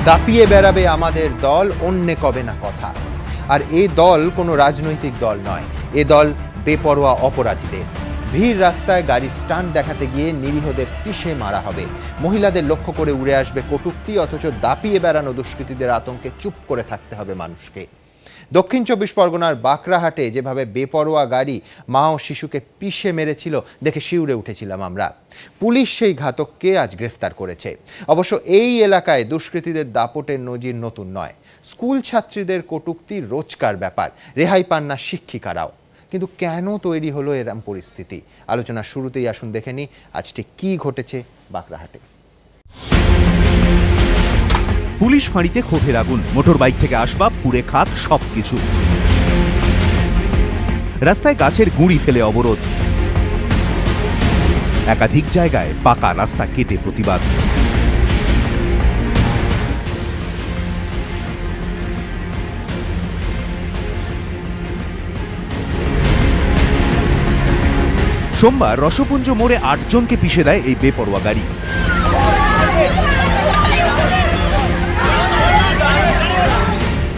দাপিয়ে বেড়াবে আমাদের দল, অন্যে কবে না কথা। আর এই দল কোনো রাজনৈতিক দল নয়, এ দল বেপরোয়া অপরাধীদের। ভিড় রাস্তায় গাড়ি স্টান্ট দেখাতে গিয়ে নিরীহদের পিষে মারা হবে, মহিলাদের লক্ষ্য করে উড়ে আসবে কটূক্তি, অথচ দাপিয়ে বেড়ানো দুষ্কৃতীদের আতঙ্কে চুপ করে থাকতে হবে মানুষকে। দক্ষিণ ২৪ পরগনার বাঁকড়াহাটে যেভাবে বেপরোয়া গাড়ি মা ও শিশুকে পিষে মেরেছিল দেখে শিউরে উঠেছিলাম আমরা। পুলিশ সেই ঘাতককে আজ গ্রেফতার করেছে। অবশ্য এই এলাকায় দুষ্কৃতীদের দাপটের নজির নতুন নয়। স্কুল ছাত্রীদের কটূক্তি রোজকার ব্যাপার, রেহাই পান না শিক্ষিকারাও। কিন্তু কেন তৈরি হলো এরম পরিস্থিতি? আলোচনার শুরুতেই আসুন দেখে নিই আজ ঠিক কী ঘটেছে বাঁকড়াহাটে। পুলিশ ফাঁড়িতে ক্ষোভের আগুন, মোটর বাইক থেকে আসবাব পুড়ে খাক সবকিছু। রাস্তায় গাছের গুঁড়ি ফেলে অবরোধ, একাধিক জায়গায় পাকা রাস্তা কেটে প্রতিবাদ। সোমবার রসপুঞ্জ মোড়ে ৮ জনকে পিষে দেয় এই বেপরোয়া গাড়ি।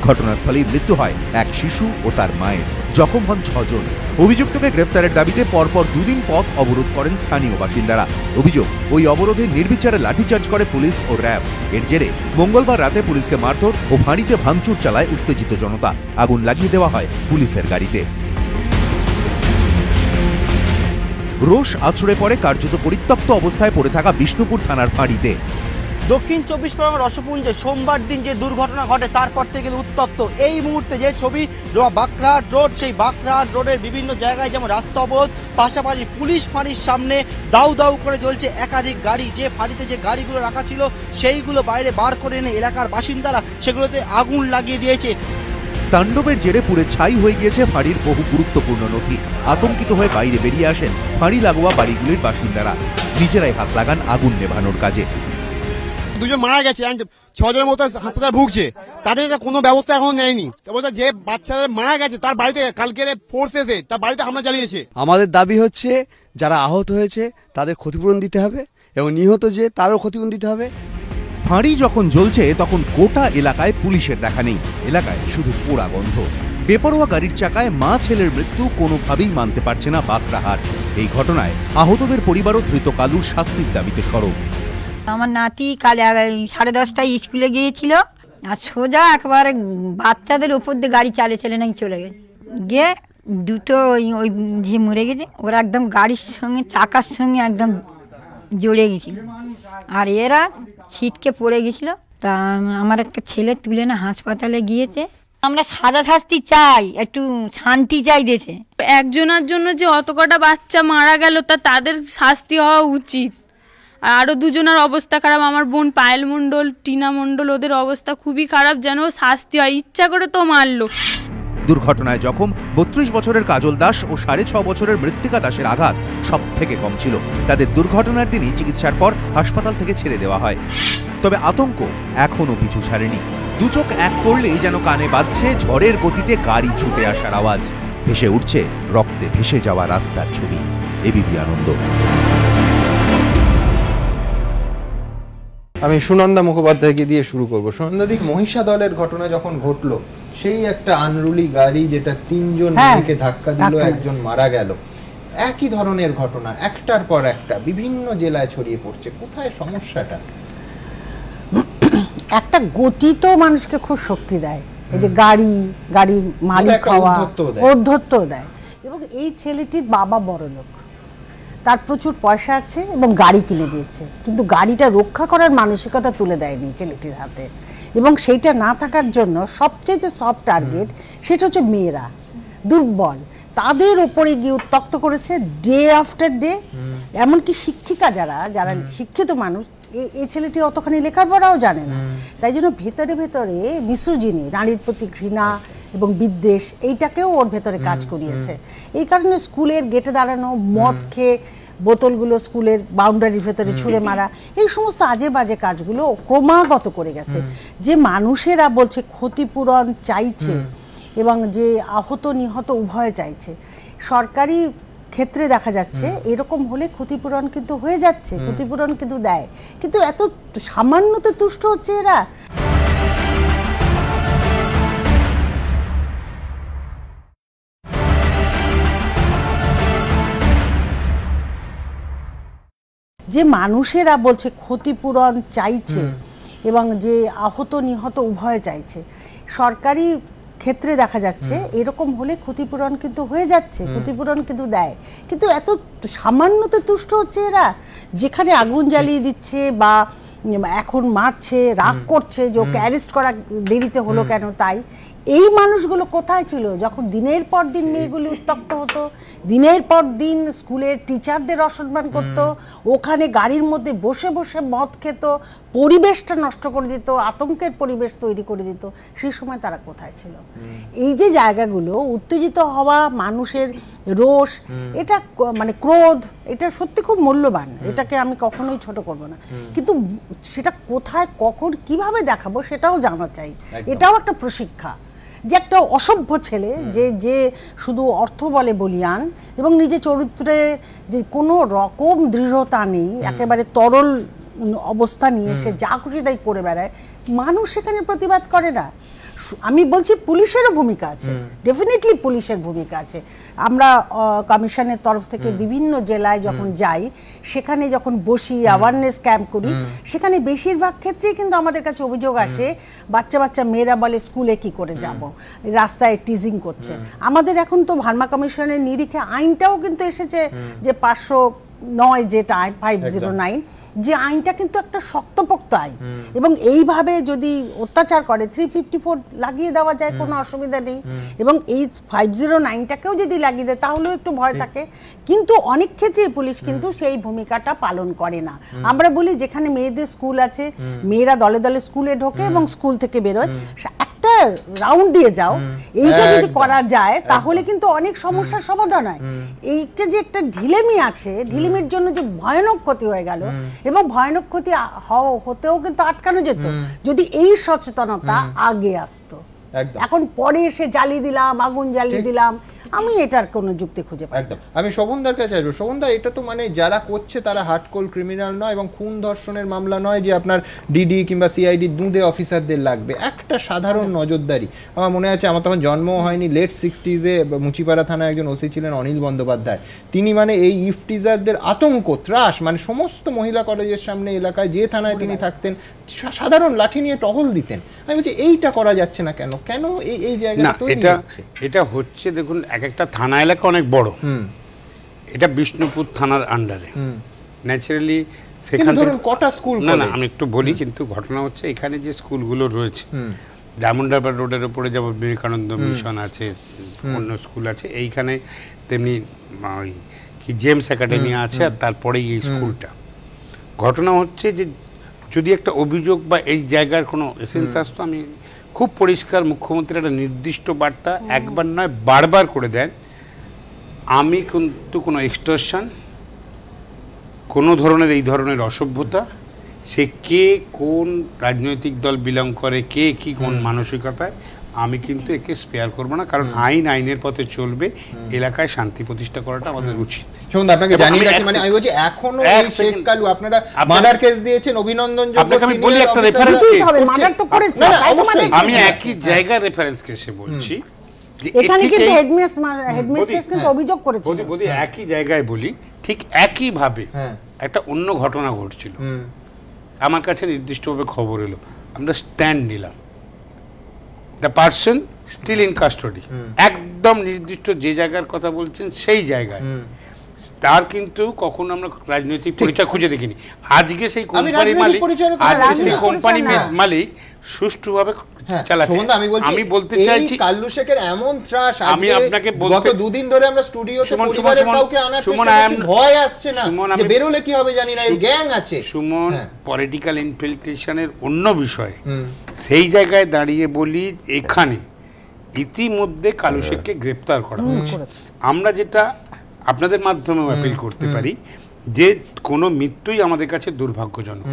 ঘটনাস্থলেই মৃত্যু হয় এক শিশু ও তার মায়ের, জখম হন ৬ জন। অভিযুক্তকে গ্রেফতারের দাবিতে পরপর ২ দিন পথ অবরোধ করেন স্থানীয় বাসিন্দারা। অভিযোগ, ওই অবরোধে নির্বিচারে লাঠিচার্জ করে পুলিশ ও র্যাব। এর জেরে মঙ্গলবার রাতে পুলিশকে মারধর ও ফাঁড়িতে ভাঙচুর চালায় উত্তেজিত জনতা। আগুন লাগিয়ে দেওয়া হয় পুলিশের গাড়িতে। রোষ আছড়ে পড়ে কার্যত পরিত্যক্ত অবস্থায় পড়ে থাকা বিষ্ণুপুর থানার ফাঁড়িতে। দক্ষিণ ২৪ পরগনা রসপুঞ্জে সোমবার দিন যে দুর্ঘটনা ঘটে তারপর থেকে উত্তপ্ত। এই মুহূর্তে যে ছবি, বাঁকড়াহাট রোড, সেই বাঁকড়াহাট রোডের বিভিন্ন জায়গায় যেমন রাস্তা অবরোধ, পাশাপাশি পুলিশ ফাঁড়ির সামনে দাউ দাউ করে জ্বলছে একাধিক গাড়ি। যে ফাঁড়িতে যে গাড়িগুলো রাখা ছিল সেইগুলো বাইরে বার করে এনে এলাকার বাসিন্দারা সেগুলোতে আগুন লাগিয়ে দিয়েছে। তাণ্ডবের জেরে পুড়ে ছাই হয়ে গিয়েছে ফাঁড়ির বহু গুরুত্বপূর্ণ নথি। আতঙ্কিত হয়ে বাইরে বেরিয়ে আসেন ফাঁড়ি লাগোয়া বাড়িগুলির বাসিন্দারা। নিজেরাই হাত লাগান আগুন নেভানোর কাজে। 2 জন মারা গেছে, 6 জনের মতো হাসপাতালে ভুগছে, তাদের কোনো ব্যবস্থা এখনো নেয়নি। যে বাচ্চারা মারা গেছে তার বাড়িতে কালকে ফোর্স এসে তার বাড়িতে হামলা চালিয়েছে। আমাদের দাবি হচ্ছে যারা আহত হয়েছে তাদের ক্ষতিপূরণ দিতে হবে এবং নিহত যে তারও ক্ষতিপূরণ দিতে হবে। ফাঁড়ি যখন জ্বলছে তখন গোটা এলাকায় পুলিশের দেখা নেই, এলাকায় শুধু পোড়া গন্ধ। বেপরোয়া গাড়ির চাকায় মা ছেলের মৃত্যু কোনোভাবেই মানতে পারছে না বাঁকড়াহাট। এই ঘটনায় আহতদের পরিবারও ধৃত কালুর শাস্তির দাবিতে সরব। আমার নাতি কাল 10:30টায় স্কুলে গিয়েছিল, আর সোজা একবারে বাচ্চাদের উপর দিয়ে গাড়ি চালিয়ে নাই চলে গেছে। গিয়ে দুটো ওই যে মরে গেছে ওরা একদম গাড়ির সঙ্গে চাকার সঙ্গে একদম জড়ে গেছিল, আর এরা ছিটকে পড়ে গেছিল। তা আমার একটা ছেলে তুলে না হাসপাতালে গিয়েছে। আমরা সাদা শাস্তি চাই, একটু শান্তি চাই দেশে। একজনের জন্য যে অত কটা বাচ্চা মারা গেল তাদের শাস্তি হওয়া উচিত। আর আরও 2 জনের অবস্থা খারাপ, আমার বোন পায়েল মণ্ডল, টিনা মণ্ডল, ওদের অবস্থা খুবই খারাপ। যেন শাস্তি হয়, ইচ্ছা করে তো মারলো। দুর্ঘটনায় জখম 32 বছরের কাজল দাস ও 6.5 বছরের মৃত্তিকা দাসের আঘাত সব থেকে কম ছিল। তাদের দুর্ঘটনার দিনই চিকিৎসার পর হাসপাতাল থেকে ছেড়ে দেওয়া হয়। তবে আতঙ্ক এখনো পিছু ছাড়েনি। 2 চোখ এক করলেই যেন কানে বাজছে ঝড়ের গতিতে গাড়ি ছুটে আসার আওয়াজ। ভেসে উঠছে রক্তে ভেসে যাওয়া রাস্তার ছবি। এবিপি আনন্দ। আমি সুনন্দা মুখোপাধ্যায়কে দিয়ে শুরু করবো। সুনন্দাদি, মহিষা দলের ঘটনা যখন ঘটলো, সেই একটা আনরুলি গাড়ি যেটা 3 জন মেয়েকে ধাক্কা দিল, 1 জন মারা গেল, একই ধরনের ঘটনা একটার পর একটা বিভিন্ন জেলায় ছড়িয়ে পড়ছে। কোথায় সমস্যাটা? একটা গতি তো মানুষকে খুব শক্তি দেয়, এই যে গাড়ির মালিক হওয়া, ঔদ্ধত্য দেয়। এবং এই ছেলেটির বাবা বড়লোক, তার প্রচুর পয়সা আছে এবং গাড়ি কিনে দিয়েছে, কিন্তু গাড়িটা রক্ষা করার মানসিকতা তুলে দেয়নি ছেলেটির হাতে। এবং সেইটা না থাকার জন্য সবচেয়ে সফট টার্গেট সেটা হচ্ছে মেয়েরা, দুর্বল, তাদের ওপরে গিয়ে উত্তক্ত করেছে ডে আফটার ডে। এমনকি শিক্ষিকা যারা শিক্ষিত মানুষ, এই ছেলেটি অতখানি লেখাপড়াও জানে না, তাই জন্য ভেতরে ভেতরে মিসোজিনি, নারীর প্রতি ঘৃণা এবং বিদ্বেষ, এইটাকেও ওর ভেতরে কাজ করিয়েছে। এই কারণে স্কুলের গেটে দাঁড়ানো, মদ খেয়ে বোতলগুলো স্কুলের বাউন্ডারির ভেতরে ছুঁড়ে মারা, এই সমস্ত আজে বাজে কাজগুলো ক্রমাগত করে গেছে। যে মানুষেরা বলছে ক্ষতিপূরণ চাইছে এবং যে আহত নিহত উভয় চাইছে, সরকারি ক্ষেত্রে দেখা যাচ্ছে এরকম হলে ক্ষতিপূরণ কিন্তু হয়ে যাচ্ছে, ক্ষতিপূরণ কিন্তু দেয়, কিন্তু এত সামান্যতে তুষ্ট হচ্ছে এরা। যে মানুষেরা বলছে ক্ষতিপূরণ চাইছে এবং যে আহত নিহত উভয় চাইছে, সরকারি ক্ষেত্রে দেখা যাচ্ছে এরকম হলে ক্ষতিপূরণ কিন্তু হয়ে যাচ্ছে, ক্ষতিপূরণ কিন্তু দেয়, কিন্তু এত সামান্যতে তুষ্ট হচ্ছে এরা। যেখানে আগুন জ্বালিয়ে দিচ্ছে বা এখন মারছে, রাগ করছে যে ওকে অ্যারেস্ট করা দেরিতে হলো কেন, তাই এই মানুষগুলো কোথায় ছিল যখন দিনের পর দিন মেয়েগুলি উত্তপ্ত হতো, দিনের পর দিন স্কুলের টিচারদের অসম্মান করতো, ওখানে গাড়ির মধ্যে বসে বসে মদ খেত, পরিবেশটা নষ্ট করে দিত, আতঙ্কের পরিবেশ তৈরি করে দিত, সেই সময় তারা কোথায় ছিল? এই যে জায়গাগুলো, উত্তেজিত হওয়া, মানুষের রোষ, এটা মানে ক্রোধ, এটা সত্যি খুব মূল্যবান, এটাকে আমি কখনোই ছোট করব না, কিন্তু সেটা কোথায় কখন কিভাবে দেখাবো সেটাও জানা চাই। এটাও একটা প্রশিক্ষা যে একটা অসভ্য ছেলে যে শুধু অর্থ বলে বলিয়ান এবং নিজের চরিত্রে যে কোনো রকম দৃঢ়তা নেই, একেবারে তরল অবস্থা নিয়ে সে যা খুশি তাই করে বেড়ায়, মানুষ সেখানে প্রতিবাদ করে না। আমি বলছি পুলিশেরও ভূমিকা আছে, ডেফিনেটলি পুলিশের ভূমিকা আছে। আমরা কমিশনের তরফ থেকে বিভিন্ন জেলায় যখন যাই, সেখানে যখন বসি, অ্যাওয়ারনেস ক্যাম্প করি, সেখানে বেশিরভাগ ক্ষেত্রেই কিন্তু আমাদের কাছে অভিযোগ আসে, বাচ্চা বাচ্চা মেয়েরা বলে স্কুলে কি করে যাব, রাস্তায় টিজিং করছে। আমাদের এখন তো ভার্মা কমিশনের নিরিখে আইনটাও কিন্তু এসেছে যে 509 যেটা 509, যে আইনটা কিন্তু একটা শক্তপোক্ত আইন, এবং এইভাবে যদি অত্যাচার করে 354 লাগিয়ে দেওয়া যায়, কোনো অসুবিধা নেই, এবং এই 509টাকেও যদি লাগিয়ে দেয় তাহলেও একটু ভয় থাকে। কিন্তু অনেক ক্ষেত্রে পুলিশ কিন্তু সেই ভূমিকাটা পালন করে না। আমরা বলি যেখানে মেয়েদের স্কুল আছে, মেয়েরা দলে দলে স্কুলে ঢোকে এবং স্কুল থেকে বেরোয়, একটা রাউন্ড দিয়ে যাও, এইটা যদি করা যায় তাহলে কিন্তু অনেক সমস্যার সমাধান হয়। এইটা যে একটা ঢিলেমি আছে, ঢিলেমির জন্য যে ভয়ানক ক্ষতি হয়ে গেল, এবং ভয়ানক ক্ষতি হতেও কিন্তু আটকানো যেত যদি এই সচেতনতা আগে আসতো। এখন পরে এসে জ্বালিয়ে দিলাম, আগুন জ্বালিয়ে দিলাম, আমি এটার কোনো যুক্তি খুঁজে পাই না। আমি শোভনদার কাছে আসবো। শোভনদা, এটা তো মানে যারা করছে তারা হার্ডকোর ক্রিমিনাল নয়, এবং খুন ধর্ষণের মামলা নয় যে আপনার ডিডি কিংবা সিআইডি দুঁদে অফিসারদের লাগবে, একটা সাধারণ নজরদারি। আমার মনে আছে, আমার তখন জন্মও হয়নি, লেট 60s মুচিপাড়া থানায় একজন ওসি ছিলেন অনিল বন্দ্যোপাধ্যায়, তিনি মানে এই ইফটিজারদের আতঙ্ক, ত্রাস, মানে সমস্ত মহিলা কলেজের সামনে এলাকায় যে থানায় তিনি থাকতেন সাধারণ লাঠি নিয়ে টহল দিতেন। আমি বলছি এইটা করা যাচ্ছে না কেন? কেন এই জায়গাটা তৈরি হচ্ছে? এটা হচ্ছে, দেখুন, এক একটা থানা এলাকা অনেক বড়, এটা বিষ্ণুপুর থানার আন্ডারে, ন্যাচারালি সেখানে ধরুন কটা স্কুল, না আমি একটু বলি, কিন্তু ঘটনা হচ্ছে এখানে যে স্কুলগুলো রয়েছে, ডায়মন্ড হারবার রোডের উপরে যেমন বিবেকানন্দ মিশন আছে, অন্য স্কুল আছে, এইখানে তেমনি ওই কি জেমস একাডেমি আছে, আর তারপরেই এই স্কুলটা। ঘটনা হচ্ছে যে যদি একটা অভিযোগ বা এই জায়গার কোনো এসেন্স আসতো, আমি খুব পরিষ্কার, মুখ্যমন্ত্রী একটা নির্দিষ্ট বার্তা একবার নয় বারবার করে দেন, আমি কিন্তু কোনো এক্সটর্শন, কোনো ধরনের এই ধরনের অসভ্যতা, সে কে কোন রাজনৈতিক দল বিলং করে, কে কি কোন মানসিকতায়, আমি কিন্তু একে স্পেয়ার করবো না, কারণ আইন আইনের পথে চলবে, এলাকায় শান্তি প্রতিষ্ঠা করাটা আমাদের উচিত। আপনাকে জানিয়ে রাখি, মানে আমি বলছি এখনো এই শেখ কালু আপনারা মার্ডার কেস দিয়েছেন, অভিনন্দন যোগ্য। আপনাকে আমি বলি একটা রেফারেন্স, মার্ডার তো করেছে, আমি একই জায়গার রেফারেন্স কেসে বলছি, এখানে কিন্তু হেডমিস্ট্রেস কিন্তু অভিযোগ করেছে, যদি একই জায়গায় বলি, ঠিক একই ভাবে একটা অন্য ঘটনা ঘটছিল, আমার কাছে নির্দিষ্টভাবে খবর এলো, আমরা স্ট্যান্ড নিলাম, the person still in custody, একদম নির্দিষ্ট যে জায়গার কথা বলছেন সেই জায়গায়, তার কিন্তু কখনো আমরা রাজনৈতিক পরিচয় খুঁজে দেখিনি। আজকে সেই কোম্পানি মালিক সুষ্ঠুভাবে চালাচ্ছে। আমি বলতে চাইছি কাল্লু শেখের এমন ত্রাস, আমি আপনাকে গত দুদিন ধরে আমরা স্টুডিওতে পরিবারের কাউকে আনার চেষ্টা করছি, ভয় আসছে না যে বেরোলে কি হবে জানি না, এই গ্যাং আছে। সুমন, পলিটিক্যাল ইনফিল্ট্রেশনের অন্য বিষয়, সেই জায়গায় দাঁড়িয়ে বলি, এখানে ইতিমধ্যে কালু শেখকে গ্রেপ্তার করা হয়েছে। আমরা যেটা আপনাদের মাধ্যমেও অ্যাপিল করতে পারি যে কোনো মৃত্যুই আমাদের কাছে দুর্ভাগ্যজনক,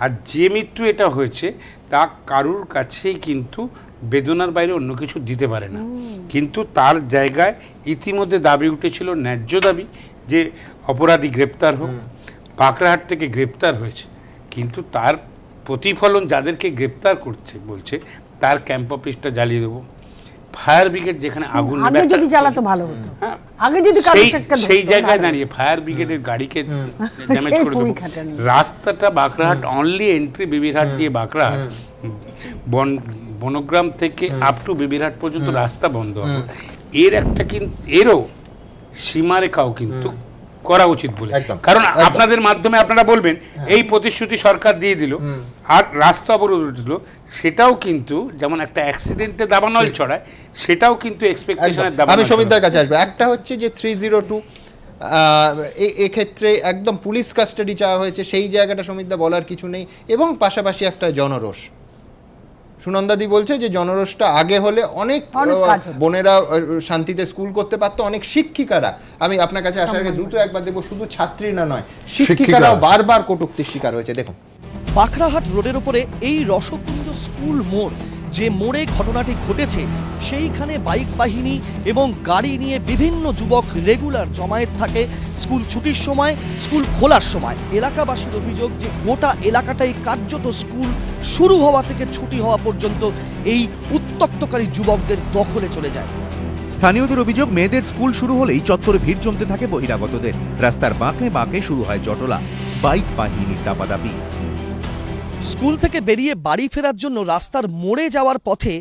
আর যে মৃত্যু এটা হয়েছে তা কারুর কাছেই কিন্তু বেদনার বাইরে অন্য কিছু দিতে পারে না, কিন্তু তার জায়গায় ইতিমধ্যে দাবি উঠেছিল, ন্যায্য দাবি, যে অপরাধী গ্রেপ্তার হোক। বাঁকড়াহাট থেকে গ্রেপ্তার হয়েছে, কিন্তু তার প্রতিফলন যাদেরকে গ্রেপ্তার করছে বলছে, তার ক্যাম্প অফিসটা জ্বালিয়ে দেবো, ফায়ার ব্রিগেড যেখানে আগুন আগে যদি জ্বালাতো ভালো হতো, আগে যদি সেই জায়গায় দাঁড়িয়ে ফায়ার ব্রিগেডের গাড়িকে ড্যামেজ করে দেবো। রাস্তাটা বাঁকড়াহাট অনলি এন্ট্রি বিবিরহাট দিয়ে বাঁকড়াহাট বনগ্রাম থেকে আপ টু বিবিরহাট পর্যন্ত রাস্তা বন্ধ হবে, এর একটা কিন্তু এরও সীমারেখাও কিন্তু করা উচিত বলে। কারণ আপনাদের মাধ্যমে আপনারা বলবেন এই প্রতিশ্রুতি সরকার দিয়ে দিল আর রাস্তা অবরোধ দিল, সেটাও কিন্তু যেমন একটা অ্যাক্সিডেন্টে দাবানল ছড়ায়, সেটাও কিন্তু এক্সপেকটেশনের দাবানল। আমি সমিতার কাছে আসবো। একটা হচ্ছে যে 302 এক্ষেত্রে একদম পুলিশ কাস্টাডি চাওয়া হয়েছে, সেই জায়গাটা সমিতা বলার কিছু নেই, এবং পাশাপাশি একটা জনরোষ। সুনন্দাদি বলছে যে জনরোষটা আগে হলে অনেক বোনেরা শান্তিতে স্কুল করতে পারতো, অনেক শিক্ষিকারা, আমি আপনার কাছে আসার আগে দ্রুত একবার দেবো, শুধু ছাত্রীরা নয় শিক্ষিকারাও বারবার কটূক্তির শিকার হয়েছে। দেখুন, বাখরাহাট রোডের উপরে এই রসপুঞ্জ স্কুল মোড়, যে মোড়ে ঘটনাটি ঘটেছে সেইখানে বাইক বাহিনী এবং গাড়ি নিয়ে বিভিন্ন যুবক রেগুলার জমায়েত থাকে স্কুল ছুটির সময়, স্কুল খোলার সময়। এলাকাবাসীর অভিযোগ যে গোটা এলাকাটাই কার্যত স্কুল শুরু হওয়া থেকে ছুটি হওয়া পর্যন্ত এই উত্ত্যক্তকারী যুবকদের দখলে চলে যায়। স্থানীয়দের অভিযোগ, মেয়েদের স্কুল শুরু হলেই চত্বরে ভিড় জমতে থাকে বহিরাগতদের। রাস্তার বাঁকে বাঁকে শুরু হয় জটলা, বাইক বাহিনীর দাপাদাপি। স্কুল থেকে বেরিয়ে বাড়ি ফেরার জন্য রাস্তার মোড়ে যাওয়ার পথে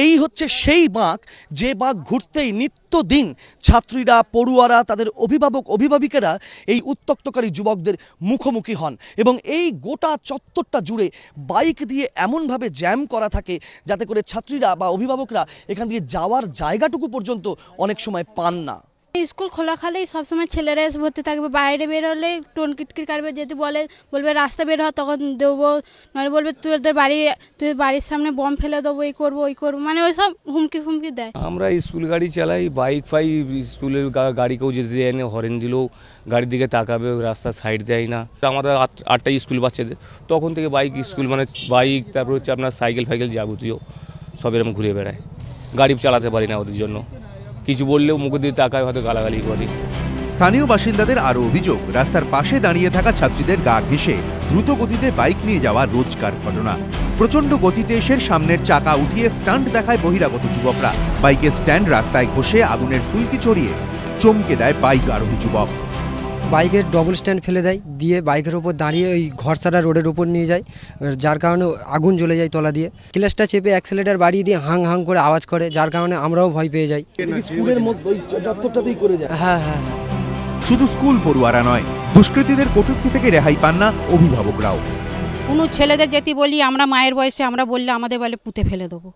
এই হচ্ছে সেই বাঁক, যে বাঁক ঘুরতেই নিত্যদিন ছাত্রীরা, পড়ুয়ারা, তাদের অভিভাবক অভিভাবিকেরা এই উত্ত্যক্তকারী যুবকদের মুখোমুখি হন, এবং এই গোটা চত্বরটা জুড়ে বাইক দিয়ে এমনভাবে জ্যাম করা থাকে যাতে করে ছাত্রীরা বা অভিভাবকরা এখান দিয়ে যাওয়ার জায়গাটুকু পর্যন্ত অনেক সময় পান না। স্কুল খোলা খালেই সবসময় ছেলেরা এসে ভর্তি থাকবে, বাইরে বেরোলে টোন কিটকিট কাটবে, যদি বলবে রাস্তা বের হ তখন দেবো, নয় বলবে তুই বাড়ির সামনে বম ফেলে দেবো, এই করবো ওই করবো, মানে ওই সব হুমকি ফুমকি দেয়। আমরা স্কুল গাড়ি চালাই, বাইক স্কুলের গাড়ি কেউ যেতে দেয় না, হরেন দিলেও গাড়ির দিকে তাকাবে, রাস্তা সাইড দেয় না। আমাদের 8টায় স্কুল বাচ্চাদের, তখন থেকে বাইক স্কুল মানে বাইক, তারপর হচ্ছে আপনার সাইকেল ফাইকেল যাবতীয় সব এরকম ঘুরে বেড়ায়, গাড়ি চালাতে পারি না ওদের জন্য, কিছু বললেও মুখে দিয়ে তাকায়, হয়তো গালাগালি করে। স্থানীয় বাসিন্দাদের আরও অভিযোগ, রাস্তার পাশে দাঁড়িয়ে থাকা ছাত্রীদের গা ঘেঁষে দ্রুত গতিতে বাইক নিয়ে যাওয়া রোজকার ঘটনা। প্রচণ্ড গতিতে এসে সামনের চাকা উঠিয়ে স্টান্ট দেখায় বহিরাগত যুবকরা। বাইকের স্ট্যান্ড রাস্তায় ঘষে আগুনের ফুলকি ছড়িয়ে চমকে দেয় বাইক আরোহী যুবক। বাইকের ডবল স্ট্যান্ড ফেলে দেয়, দিয়ে বাইকের ওপর দাঁড়িয়ে ওই ঘরসারা রোডের ওপর নিয়ে যায়, যার কারণে আগুন জ্বলে যায় তলা দিয়ে। ক্লাসটা চেপে অ্যাক্সেলেটার বাড়িয়ে দিয়ে হাং হাং করে আওয়াজ করে, যার কারণে আমরাও ভয় পেয়ে যাই। স্কুলের মধ্যে চত্বরটাতেই করে যায়। হ্যাঁ হ্যাঁ, শুধু স্কুল পড়ুয়ারা নয়, দুষ্কৃতীদের কটূক্তি থেকে রেহাই পান না অভিভাবকরাও। কোনো ছেলেদের যেতে বলি আমরা মায়ের বয়সে, আমরা বললে আমাদের বলে পুঁতে ফেলে দেবো,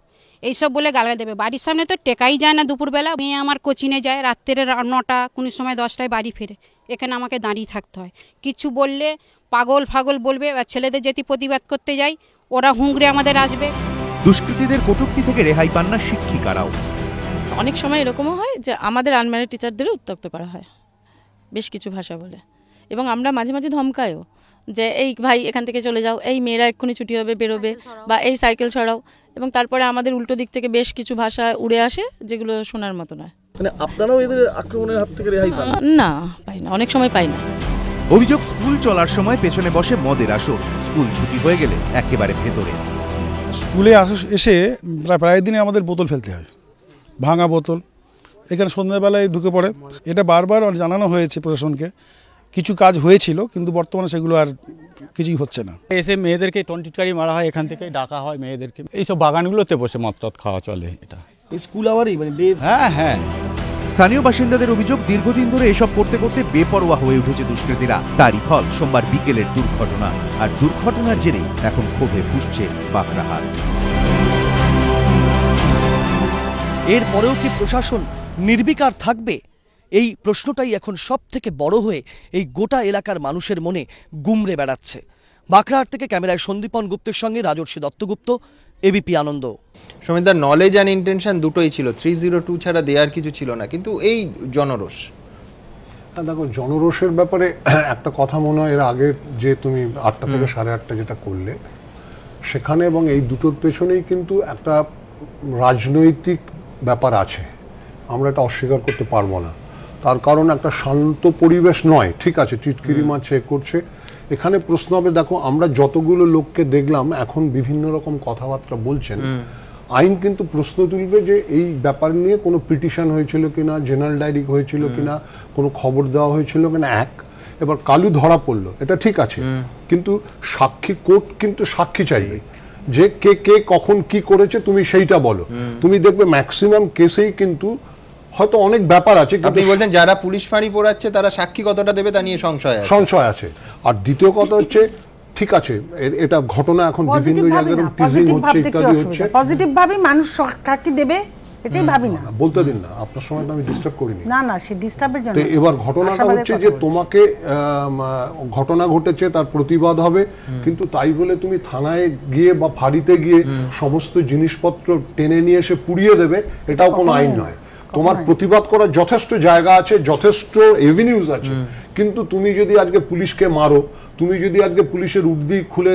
এইসব বলে গালাগাল দেবে। বাড়ির সামনে তো টেকাই যায় না দুপুরবেলা। মেয়ে আমার কোচিংয়ে যায়, রাত্রে 9টা, কোনো সময় 10টায় বাড়ি ফেরে, এখানে আমাকে দাঁড়িয়ে থাকতে হয়। কিছু বললে পাগল ফাগল বলবে, আর ছেলেদের যেতে প্রতিবাদ করতে যাই ওরা হুংরে আমাদের আসবে। দুষ্কৃতীদের কটূক্তি থেকে রেহাই পান না শিক্ষিকারাও। অনেক সময় এরকমও হয় যে আমাদের আনম্যারিড টিচারদেরও উত্ত্যক্ত করা হয় বেশ কিছু ভাষা বলে, এবং আমরা মাঝে মাঝে ধমকায়ও যে এই ভাই এখান থেকে চলে যাও, এই মেয়েরা এক্ষুনি ছুটি হবে বেরোবে, বা এই সাইকেল ছড়াও, এবং তারপরে আমাদের উল্টো দিক থেকে বেশ কিছু ভাষা উড়ে আসে যেগুলো শোনার মতো নয়। মানে আপনারাও এদের আক্রমণের হাত থেকে রেহাই পান না? পাই না, অনেক সময় পাই না। অভিযোগ, স্কুল চলার সময় পেছনে বসে মদের আসর, স্কুল ছুটি হয়ে গেলে একেবারে ভেতরে। স্কুলে এসে প্রায় দিনে আমাদের বোতল ফেলতে হয়, ভাঙা বোতল, এখানে সন্ধ্যাবেলায় ঢুকে পড়ে। এটা বারবার জানানো হয়েছে প্রশাসনকে, কিছু কাজ হয়েছিল কিন্তু বর্তমানে সেগুলো আর কিছুই হচ্ছে না। এসে মেয়েদেরকে টনটিটকারি মারা হয়, এখান থেকে ডাকা হয় মেয়েদেরকে, এইসব বাগানগুলোতে বসে মদ খাওয়া চলে। এটা স্কুল আবারই মানে হ্যাঁ হ্যাঁ। স্থানীয় বাসিন্দাদের অভিযোগ, দীর্ঘদিন ধরে এসব করতে করতে বেপরোয়া হয়ে উঠেছে দুষ্কৃতীরা। তারই ফল সোমবার বিকেলের দুর্ঘটনা, আর দুর্ঘটনার জেরে এখন ক্ষোভে ফুঁসছে বাখরাহাট। এরপরেও কি প্রশাসন নির্বিকার থাকবে? এই প্রশ্নটাই এখন সব থেকে বড় হয়ে এই গোটা এলাকার মানুষের মনে গুমড়ে বেড়াচ্ছে। বাখরাহাট থেকে ক্যামেরায় সন্দীপন গুপ্তের সঙ্গে রাজর্ষি দত্তগুপ্ত, এবিপি আনন্দ। সমিতার নলেজ অ্যান্ড ইন্টেনশন দুটোই ছিল, 302 ছাড়া দেওয়ার কিছু ছিল না, কিন্তু এই জনরোষ। দেখো, জনরোষের ব্যাপারে একটা কথা মনে হয়, এর আগে যে তুমি 8টা থেকে 8:30 যেটা করলে সেখানে, এবং এই দুটোর পেছনেই কিন্তু একটা রাজনৈতিক ব্যাপার আছে, আমরা এটা অস্বীকার করতে পারবো না। তার কারণ একটা শান্ত পরিবেশ নয়, ঠিক আছে, টিটকিরি মাছ চেক করছে। এখানে প্রশ্ন হবে, দেখো আমরা যতগুলো লোককে দেখলাম এখন বিভিন্ন রকম কথাবার্তা বলছেন, আইন কিন্তু প্রশ্ন তুলবে যে এই ব্যাপার নিয়ে কোনো পিটিশন হয়েছিল কিনা, জেনারেল ডায়েরি হয়েছিল কিনা, কোনো খবর দেওয়া হয়েছিল কিনা। এবার কালু ধরা পড়লো, এটা ঠিক আছে, কিন্তু সাক্ষী, কোর্ট কিন্তু সাক্ষী চাইবে যে কে কে কখন কি করেছে তুমি সেইটা বলো। তুমি দেখবে ম্যাক্সিমাম কেসেই কিন্তু হয়তো অনেক ব্যাপার আছে, আপনি বলছেন যারা পুলিশ ফাঁড়ি পোড়াচ্ছে তারা সাক্ষী কতটা দেবে তা নিয়ে সংশয় আছে। আর দ্বিতীয় কথা হচ্ছে, ঠিক আছে এটা ঘটনা এখন বিভিন্ন জায়গায় টিজিং হচ্ছে, ইত্যাদি হচ্ছে, পজিটিভ ভাবে মানুষ সাক্ষী দেবে, এটাই ভাবি না। বলতে দিন না, আপনার সময়টা আমি ডিস্টার্ব করিনি। না না, সে ডিস্টার্বের জন্য। এবার ঘটনাটা হচ্ছে যে তোমাকে ঘটনা ঘটেছে, তার প্রতিবাদ হবে, কিন্তু তাই বলে তুমি থানায় গিয়ে বা ফাঁড়িতে গিয়ে সমস্ত জিনিসপত্র টেনে নিয়ে এসে পুড়িয়ে দেবে, এটাও কোনো আইন নয়। তোমার প্রতিবাদ করার যথেষ্ট জায়গা আছে, যথেষ্ট এভিনিউজ আছে, কিন্তু তুমি যদি আজকে পুলিশকে মারো, তুমি যদি আজকে পুলিশের উর্দি খুলে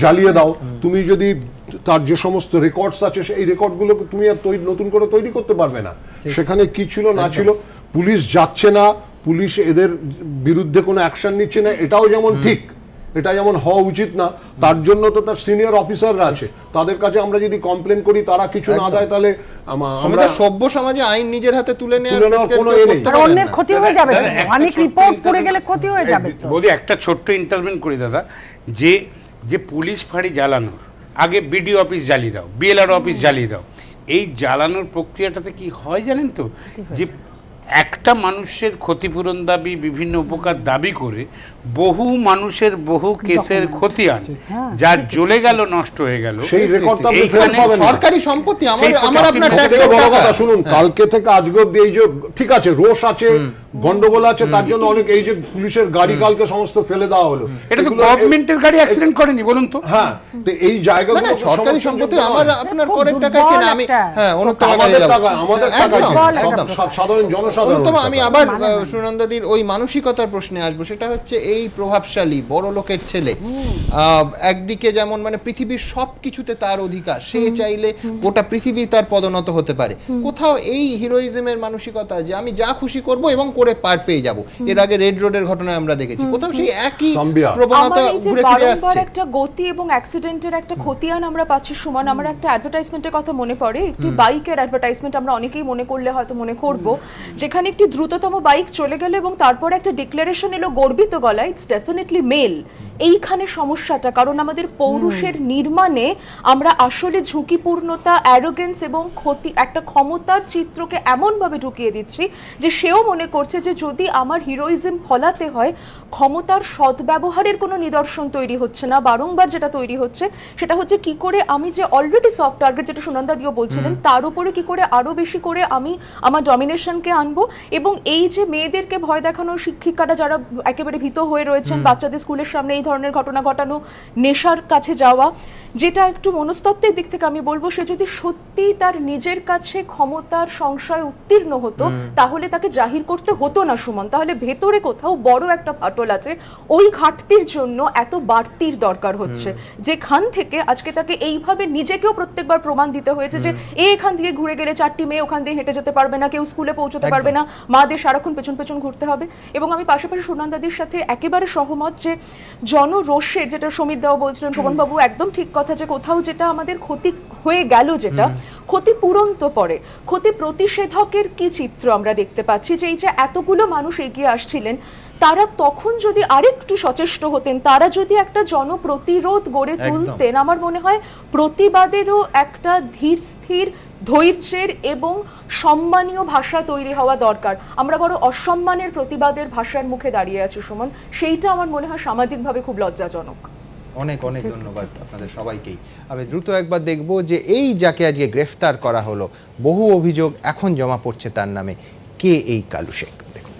জ্বালিয়ে দাও, তুমি যদি তার যে সমস্ত রেকর্ডস আছে সেই রেকর্ডগুলোকে তুমি আর নতুন করে তৈরি করতে পারবে না। সেখানে কি ছিল না ছিল, পুলিশ যাচ্ছে না, পুলিশ এদের বিরুদ্ধে কোনো অ্যাকশন নিচ্ছে না, এটাও যেমন ঠিক, এটা যেমন হওয়া উচিত না, তার জন্য তো তার সিনিয়র অফিসাররা আছে, তাদের কাছে আমরা যদি কমপ্লেন করি তারা কিছু না দেয়, তাহলে আমরা সভ্য সমাজে আইন নিজের হাতে তুলে নেওয়ার কোনো অন্যের ক্ষতি হয়ে যাবে, অনেক রিপোর্ট পড়ে গেলে ক্ষতি হয়ে যাবে। বলি একটা ছোট্ট ইন্টারভেন করি দাদা, যে পুলিশ ফাঁড়ি জ্বালানোর আগে বিডিও অফিস জ্বালিয়ে দাও, বিএলআর অফিস জ্বালিয়ে দাও, এই জ্বালানোর প্রক্রিয়াটাতে কি হয় জানেন তো, যে একটা মানুষের ক্ষতিপূরণ দাবি, বিভিন্ন উপকার দাবি করে বহু মানুষের বহু কেসের খতিয়ান যার জ্বলে গেল, নষ্ট হয়ে গেল, সেই রেকর্ড তো আপনি ফেরত পাবেন। সরকারি সম্পত্তি আমার আপনার ট্যাক্স। বড় কথা শুনুন, কালকে থেকে আজকে অবধি এই যে ঠিক আছে রোষ আছে, গন্ডগোল আছে, তার জন্য অনেক এই যে পুলিশের গাড়ি কালকে সমস্ত ফেলে দেওয়া হলো, এটা তো গভর্নমেন্টের গাড়ি অ্যাক্সিডেন্ট করেনি বলুন তো। হ্যাঁ, তো এই জায়গাগুলো সরকারি সম্পত্তি, আমার আপনার করের টাকা কিনা, আমি হ্যাঁ আমাদের টাকা, একদম সাধারণ জনসাধারণ। আমি আবার সুনন্দাদির ওই মানসিকতার প্রশ্নে আসবো, সেটা হচ্ছে এই প্রভাবশালী বড় লোকের ছেলে একদিকে যেমন মানে পৃথিবীর সবকিছুতে তার অধিকার, সে চাইলে গোটা পৃথিবী তার পদোন্নত হতে পারে, কোথাও এই হিরোইজমের মানসিকতা যে আমি যা খুশি করব এবং করে পার পেয়ে যাব, এর আগে রেড রোডের ঘটনায় আমরা দেখেছি, কোথাও সেই একই প্রবণতা ঘুরে ফিরে আসছে। একটা গতি এবং অ্যাক্সিডেন্টের একটা খতিয়ান আমরা পাচ্ছি সুমন। আমার একটা অ্যাডভার্টাইজমেন্টের কথা মনে পড়ে, একটি বাইকের অ্যাডভার্টাইজমেন্ট, আমরা অনেকেই মনে করলে হয়তো মনে করব, যেখানে একটি দ্রুততম বাইক চলে গেল এবং তারপর একটা ডিক্লারেশন এলো গর্বিত গলায়, ইটস ডেফিনেটলি মেল। এইখানে সমস্যাটা, কারণ আমাদের পৌরুষের নির্মাণে আমরা আসলে ঝুঁকিপূর্ণতা, অ্যারোগেন্স এবং একটা ক্ষমতার চিত্রকে এমনভাবে ঢুকিয়ে দিচ্ছি যে সেও মনে করছে যে যদি আমার হিরোইজম ফলাতে হয়, ক্ষমতার সদ্ব্যবহারের কোনো নিদর্শন তৈরি হচ্ছে না, বারংবার যেটা তৈরি হচ্ছে সেটা হচ্ছে কি করে আমি যে অলরেডি সফট টার্গেট, যেটা সুনন্দা দিও বলছিলেন, তার উপরে কি করে আরো বেশি করে আমি আমার ডমিনেশনকে আনবো। এবং এই যে মেয়েদেরকে ভয় দেখানো, শিক্ষিকারা যারা একেবারে ভীত হয়ে রয়েছেন, বাচ্চাদের স্কুলের সামনে এই ধরনের ঘটনা ঘটানো, নেশার কাছে যাওয়া, যেটা একটু মনস্তত্ত্বের দিক থেকে আমি বলবো, সে যদি সত্যি তার নিজের কাছে ক্ষমতার সংশয় উত্তীর্ণ হতো তাহলে তাকে জাহির করতে হতো না সুমন। তাহলে ভেতরে কোথাও বড় একটা ফাটল আছে, ওই ঘাটতির জন্য এত বাড়তির দরকার হচ্ছে, যেখান থেকে আজকে তাকে এইভাবে নিজেকেও প্রত্যেকবার প্রমাণ দিতে হয়েছে যে এখান থেকে ঘুরে গেলে 4টি মেয়ে ওখান দিয়ে হেঁটে যেতে পারবে না, কেউ স্কুলে পৌঁছতে পারবে না, মাদের সারাক্ষণ পেছন পেছন ঘুরতে হবে। এবং আমি পাশাপাশি সুনন্দাদির সাথে একেবারে সহমত যে জনরোষের, যেটা সমীর দাও বলছিলেন, শোভনবাবু একদম ঠিক কথা, যে কোথাও যেটা আমাদের ক্ষতি হয়ে গেল, যেটা ক্ষতিপূরণ তো পরে, ক্ষতি প্রতিষেধকের কি চিত্র আমরা দেখতে পাচ্ছি, যে এই যে এতগুলো মানুষ এগিয়ে আসছিলেন, তারা তখন যদি আরেকটু সচেষ্ট হতেন, তারা যদি একটা জনপ্রতিরোধ গড়ে তুলতেন, আমার মনে হয় প্রতিবাদেরও একটা ধীর স্থির, ধৈর্যের এবং সম্মানীয় ভাষা তৈরি হওয়া দরকার। আমরা বড় অসম্মানের প্রতিবাদের ভাষার মুখে দাঁড়িয়ে আছি সুমন, সেইটা আমার মনে হয় সামাজিকভাবে খুব লজ্জাজনক। অনেক অনেক ধন্যবাদ আপনাদের সবাইকেই। আমি দ্রুত একবার দেখব যে এই যাকে আজকে গ্রেফতার করা হলো, বহু অভিযোগ এখন জমা পড়ছে তার নামে, কে এই কালু শেখ। দেখুন,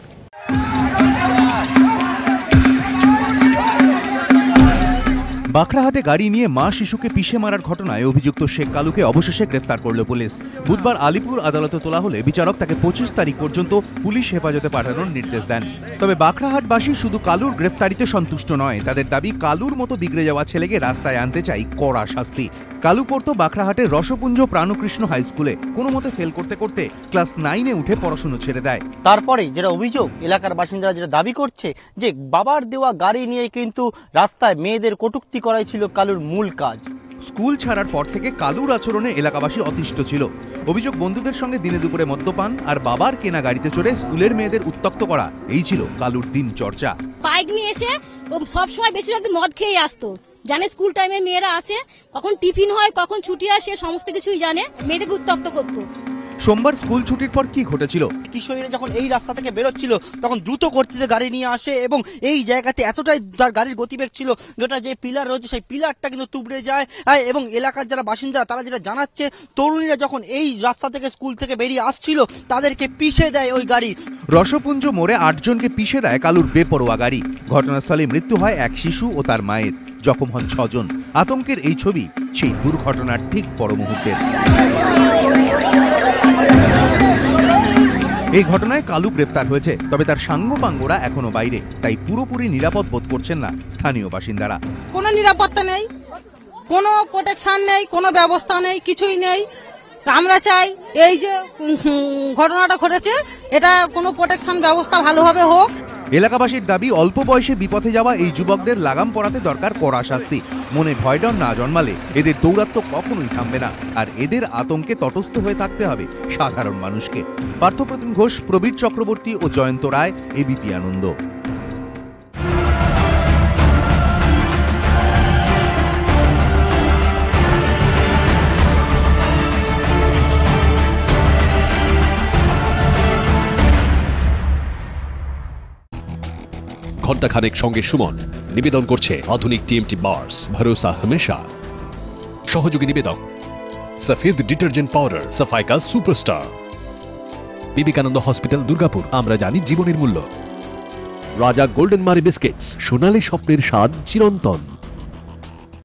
বাঁকড়াহাটে গাড়ি নিয়ে মা শিশুকে পিষে মারার ঘটনায় অভিযুক্ত শেখ কালুকে অবশেষে গ্রেফতার করল পুলিশ। বুধবার আলিপুর আদালতে তোলা হলে বিচারক তাকে 25 তারিখ পর্যন্ত পুলিশ হেফাজতে পাঠানোর নির্দেশ দেন। তবে বাঁকড়াহাটবাসী শুধু কালুর গ্রেফতারিতে সন্তুষ্ট নয়, তাদের দাবি কালুর মতো বিগড়ে যাওয়া ছেলেকে রাস্তায় আনতে চাই কড়া শাস্তি। কালু পড়তো বাঁকড়াহাটের রসপুঞ্জ প্রাণকৃষ্ণ হাই স্কুলে, কোনো মতে ফেল করতে করতে ক্লাস 9-এ উঠে পড়াশুনো ছেড়ে দেয়। তারপরে যেটা অভিযোগ, এলাকার বাসিন্দারা যেটা দাবি করছে যে বাবার দেওয়া গাড়ি নিয়ে কিন্তু রাস্তায় মেয়েদের কটূক্তি করাই ছিল কালুর মূল কাজ। স্কুল ছাড়ার পর থেকে কালুর আচরণে এলাকাবাসী অতিষ্ঠ ছিল। অভিযোগ, বন্ধুদের সঙ্গে দিনে দুপুরে মদ্যপান আর বাবার কেনা গাড়িতে চড়ে স্কুলের মেয়েদের উত্ত্যক্ত করা, এই ছিল কালুর দিন চর্চা। বাইক নিয়ে এসে সব সময় বেশিরভাগ মদ খেয়ে আসতো, জানে স্কুল টাইমে মেয়েরা আসে, কখন টিফিন হয় কখন ছুটি আসে সমস্ত কিছুই জানে, মেয়েদেরকে উত্ত্যক্ত করতো। সোমবার স্কুল ছুটির পর কি ঘটেছিল? কিশোরীরা যখন এই রাস্তা থেকে বেরোচ্ছিল তখন দ্রুত গতিতে গাড়ি নিয়ে আসে এবং এই জায়গাতে এতটাই তার গাড়ির গতিবেগ ছিল যেটা যে পিলার রয়েছে সেই পিলারটা কিন্তু তুবড়ে যায়। এবং এলাকার যারা বাসিন্দারা তারা যেটা জানাচ্ছে, তরুণীরা যখন এই রাস্তা থেকে স্কুল থেকে বেরিয়ে আসছিল তাদেরকে পিষে দেয় ওই গাড়ি। রসপুঞ্জ মোড়ে 8 জনকে পিষে দেয় কালুর বেপরোয়া গাড়ি। ঘটনাস্থলে মৃত্যু হয় এক শিশু ও তার মায়ের, জখম হন 6 জন। আতঙ্কের এই ছবি সেই দুর্ঘটনার ঠিক পর মুহূর্তের। এই ঘটনায় কালু গ্রেপ্তার হয়েছে, তবে তার সাঙ্গপাঙ্গরা এখনো বাইরে, তাই পুরোপুরি নিরাপদ বোধ করছেন না স্থানীয় বাসিন্দারা। কোনো নিরাপত্তা নেই, কোনো প্রোটেকশন নেই, কোনো ব্যবস্থা নেই, কিছুই নেই। আমরা চাই এই যে ঘটনাটা ঘটেছে এটা কোনো প্রোটেকশন ব্যবস্থা ভালোভাবে হোক। এলাকাবাসীর দাবি, অল্প বয়সে বিপথে যাওয়া এই যুবকদের লাগাম পড়াতে দরকার কড়া শাস্তি। মনে ভয়ডর না জন্মালে এদের দৌরাত্ম কখনোই থামবে না, আর এদের আতঙ্কে তটস্থ হয়ে থাকতে হবে সাধারণ মানুষকে। পার্থপ্রতিম ঘোষ, প্রবীর চক্রবর্তী ও জয়ন্ত রায়, এবিপি আনন্দ। ঘণ্টাখানেক সঙ্গে সুমন নিবেদন করছে আধুনিক টিএমটি বার্স, ভরসা হমেশা। সহযোগী নিবেদক সফেদ ডিটারজেন্ট পাউডার, সাফাই কা সুপারস্টার। বিবেকানন্দ হসপিটাল, দুর্গাপুর। আমরা জানি জীবনের মূল্য। রাজা গোল্ডেন মারি বিস্কিটস, সোনালী স্বপ্নের স্বাদ চিরন্তন।